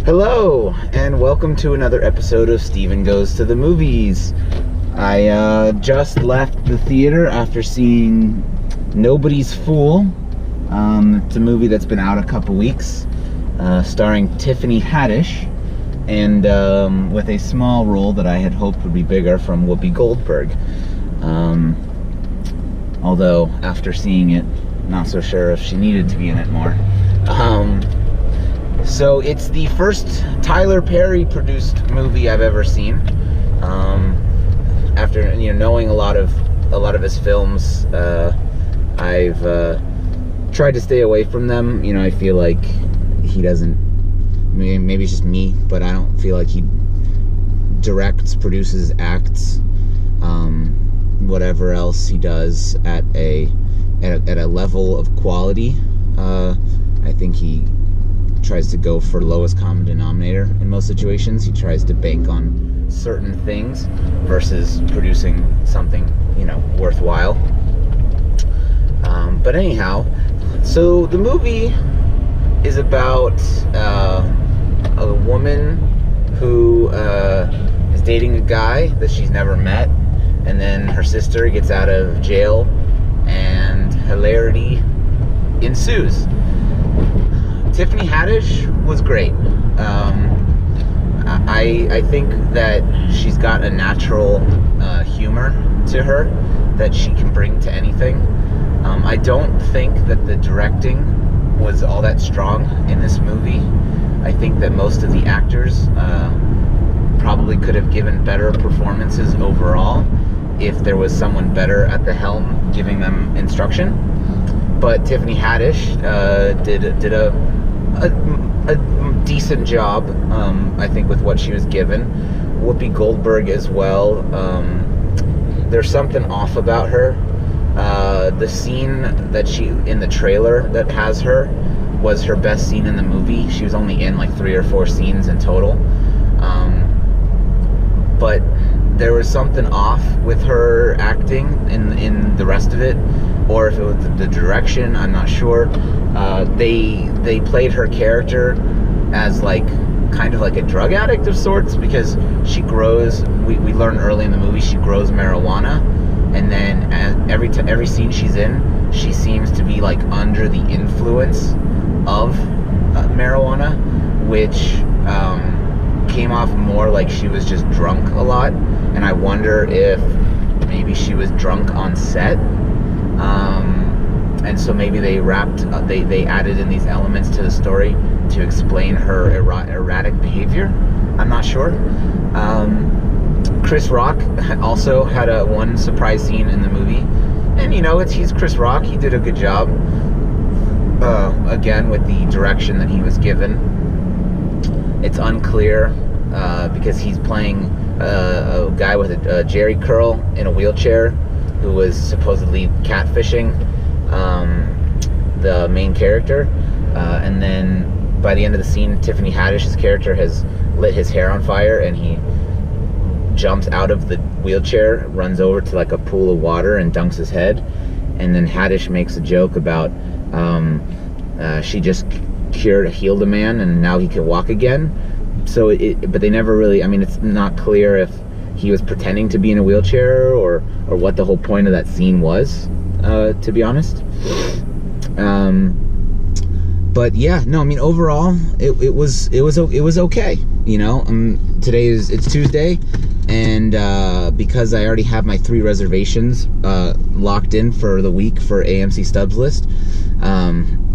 Hello, and welcome to another episode of Steven Goes to the Movies. I just left the theater after seeing Nobody's Fool. It's a movie that's been out a couple weeks, starring Tiffany Haddish, and with a small role that I had hoped would be bigger from Whoopi Goldberg. Although, after seeing it, not so sure if she needed to be in it more. So it's the first Tyler Perry produced movie I've ever seen. After knowing a lot of his films, I've tried to stay away from them. I feel like he doesn't. Maybe it's just me, but I don't feel like he directs, produces, acts, whatever else he does at a level of quality. I think he tries to go for lowest common denominator in most situations. He tries to bank on certain things versus producing something, worthwhile. But anyhow, so the movie is about a woman who is dating a guy that she's never met, and then her sister gets out of jail, and hilarity ensues. Tiffany Haddish was great. I think that she's got a natural humor to her that she can bring to anything. I don't think that the directing was all that strong in this movie. I think that most of the actors probably could have given better performances overall if there was someone better at the helm giving them instruction. But Tiffany Haddish did a decent job, I think, with what she was given. Whoopi Goldberg as well. There's something off about her. The scene that she in the trailer that has her was her best scene in the movie. She was only in like 3 or 4 scenes in total. But there was something off with her acting in the rest of it, or if it was the direction, I'm not sure. They played her character as kind of like a drug addict of sorts, because she grows. We learn early in the movie she grows marijuana, and then every scene she's in, she seems to be under the influence of marijuana, which came off more like she was just drunk a lot. And I wonder if maybe she was drunk on set. And so maybe they added in these elements to the story to explain her erratic behavior. I'm not sure. Chris Rock also had one surprise scene in the movie. And he's Chris Rock. He did a good job. Again, with the direction that he was given. It's unclear because he's playing a guy with a jerry curl in a wheelchair who was supposedly catfishing the main character, and then by the end of the scene, Tiffany Haddish's character has lit his hair on fire, and he jumps out of the wheelchair, runs over to a pool of water and dunks his head. And then Haddish makes a joke about she just healed a man and now he can walk again. So but they never really, it's not clear if he was pretending to be in a wheelchair or what the whole point of that scene was, to be honest. But yeah, no, overall it was okay. Today it's Tuesday, and because I already have my 3 reservations locked in for the week for AMC Stubs List,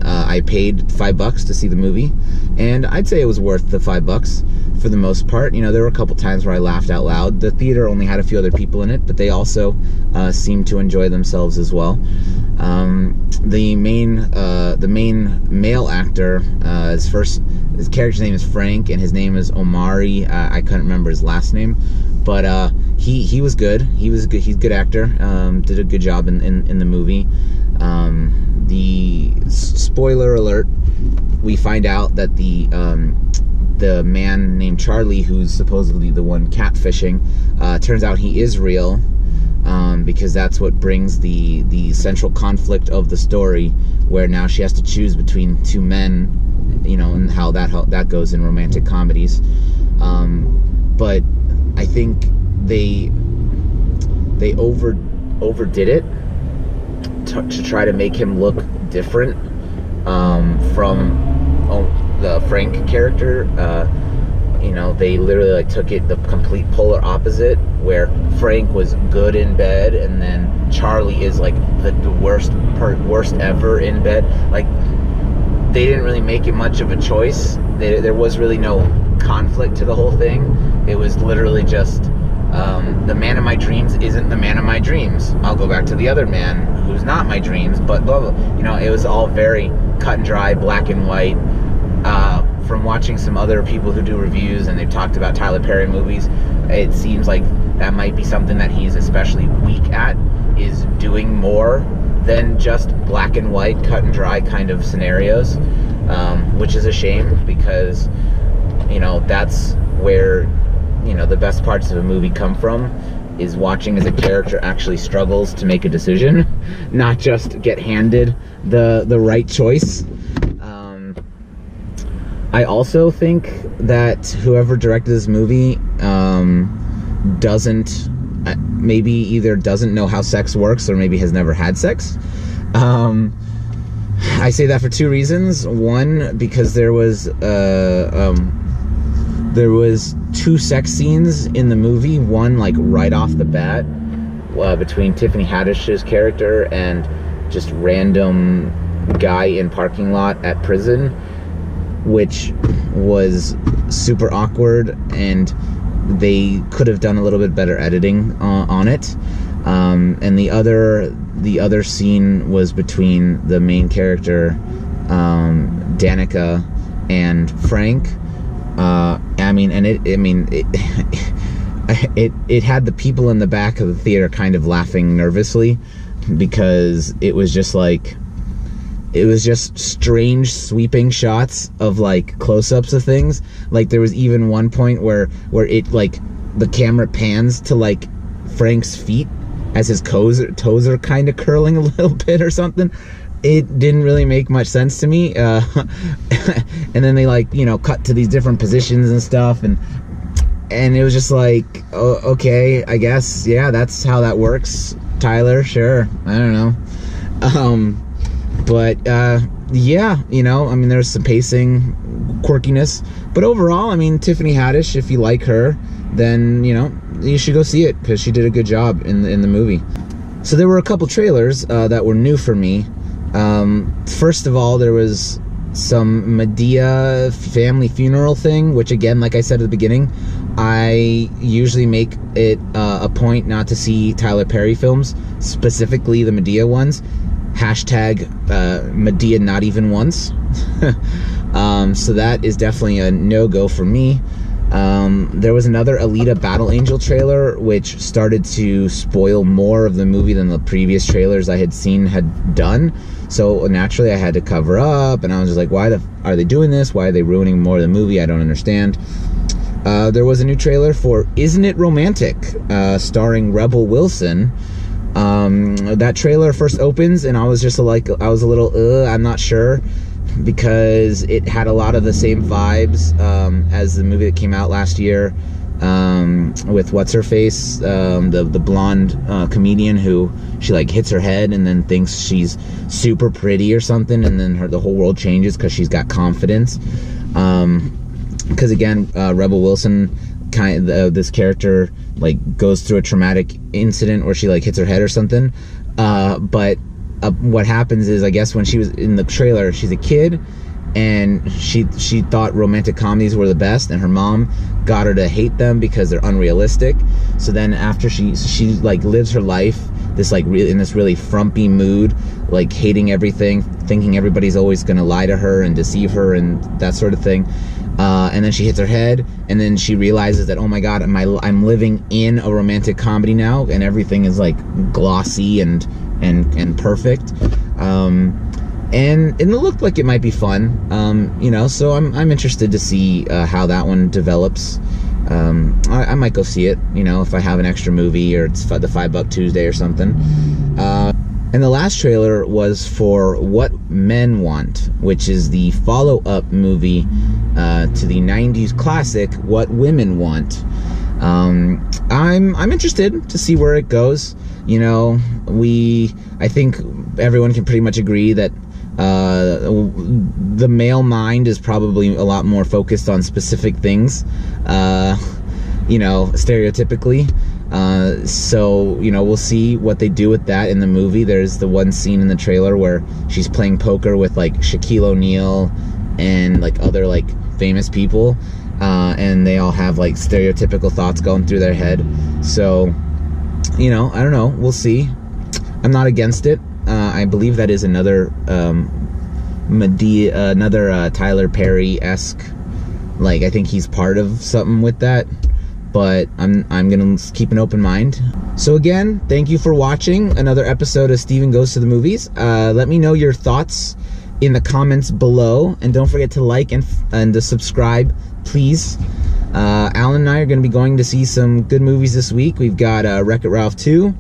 I paid $5 to see the movie, and I'd say it was worth the $5 for the most part. There were a couple times where I laughed out loud. The theater only had a few other people in it, but they also seemed to enjoy themselves as well. The main male actor, his character's name is Frank, and his name is Omari. I couldn't remember his last name, but he was good. He's a good actor. Did a good job in the movie. The spoiler alert: we find out that the man named Charlie, who's supposedly the one catfishing, turns out he is real, because that's what brings the central conflict of the story, where now she has to choose between 2 men you know, and how that goes in romantic comedies. But I think they overdid it to try to make him look different from the Frank character. You know, they literally like took it the complete polar opposite, where Frank was good in bed, and then Charlie is like the worst ever in bed. Like, they didn't really make it much of a choice. There was really no conflict to the whole thing. It was literally just the man of my dreams isn't the man of my dreams. I'll go back to the other man who's not my dreams, but blah, blah. You know, it was all very cut and dry, black and white. From watching some other people who do reviews, and they've talked about Tyler Perry movies, it seems like that might be something that he's especially weak at, is doing more than just black and white, cut and dry kind of scenarios, which is a shame, because, you know, that's where, you know, the best parts of a movie come from, is watching as a character actually struggles to make a decision, not just get handed the right choice. I also think that whoever directed this movie maybe either doesn't know how sex works, or maybe has never had sex. I say that for two reasons. One, because there was two sex scenes in the movie. One, like, right off the bat, between Tiffany Haddish's character and just random guy in parking lot at prison, which was super awkward, and they could have done a little bit better editing on it. And the other scene was between the main character, Danica, and Frank. It had the people in the back of the theater kind of laughing nervously, because it was just strange sweeping shots of like close-ups of things. Like, there was even one point where it, like, the camera pans to like Frank's feet as his toes are kind of curling a little bit or something. It didn't really make much sense to me. And then they, like, you know, cut to these different positions and stuff, and it was just like, oh, okay, I guess, yeah, that's how that works, Tyler, sure, I don't know. But yeah, you know, I mean, there's some pacing quirkiness, but overall, I mean, Tiffany Haddish, if you like her, then, you know, you should go see it, because she did a good job in the movie. So there were a couple trailers that were new for me. First of all, there was some Madea family funeral thing, which, again, like I said at the beginning, I usually make it a point not to see Tyler Perry films, specifically the Madea ones. Hashtag Madea not even once. So that is definitely a no-go for me. There was another Alita Battle Angel trailer, which started to spoil more of the movie than the previous trailers I had seen had done. So naturally I had to cover up, and I was just like, why are they doing this? Why are they ruining more of the movie? I don't understand. There was a new trailer for Isn't It Romantic, starring Rebel Wilson. That trailer first opens, and I was just like, I was a little, I'm not sure, because it had a lot of the same vibes as the movie that came out last year, with what's-her-face, the blonde comedian who, she like hits her head and then thinks she's super pretty or something, and then the whole world changes because she's got confidence. Because again, Rebel Wilson, this character, like, goes through a traumatic incident where she like hits her head or something, but what happens is, I guess when she was in the trailer, she's a kid, and she thought romantic comedies were the best, and her mom got her to hate them because they're unrealistic. So then after she like lives her life this like in this really frumpy mood, like hating everything, thinking everybody's always gonna lie to her and deceive her and that sort of thing. And then she hits her head, and then she realizes that, oh my god, I'm living in a romantic comedy now, and everything is like glossy and perfect. And it looked like it might be fun, you know. So I'm interested to see how that one develops. I might go see it, you know, if I have an extra movie or it's the $5 Tuesday or something. And the last trailer was for What Men Want, which is the follow-up movie to the 90s classic What Women Want. I'm interested to see where it goes. You know, I think everyone can pretty much agree that the male mind is probably a lot more focused on specific things, you know, stereotypically. So, you know, we'll see what they do with that in the movie. There's the one scene in the trailer where she's playing poker with, like, Shaquille O'Neal and, like, other, like, famous people, and they all have, like, stereotypical thoughts going through their head. So, you know, I don't know. We'll see. I'm not against it. I believe that is another Tyler Perry-esque, like, I think he's part of something with that, but I'm gonna keep an open mind. So again, thank you for watching another episode of Steven Goes to the Movies. Let me know your thoughts in the comments below, and don't forget to like and to subscribe, please. Alan and I are going to be going to see some good movies this week. We've got Wreck-It Ralph 2,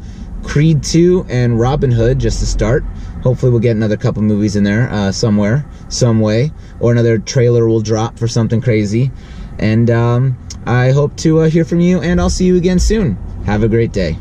Creed 2, and Robin Hood just to start. Hopefully we'll get another couple movies in there somewhere, some way, or another trailer will drop for something crazy. And I hope to hear from you, and I'll see you again soon. Have a great day.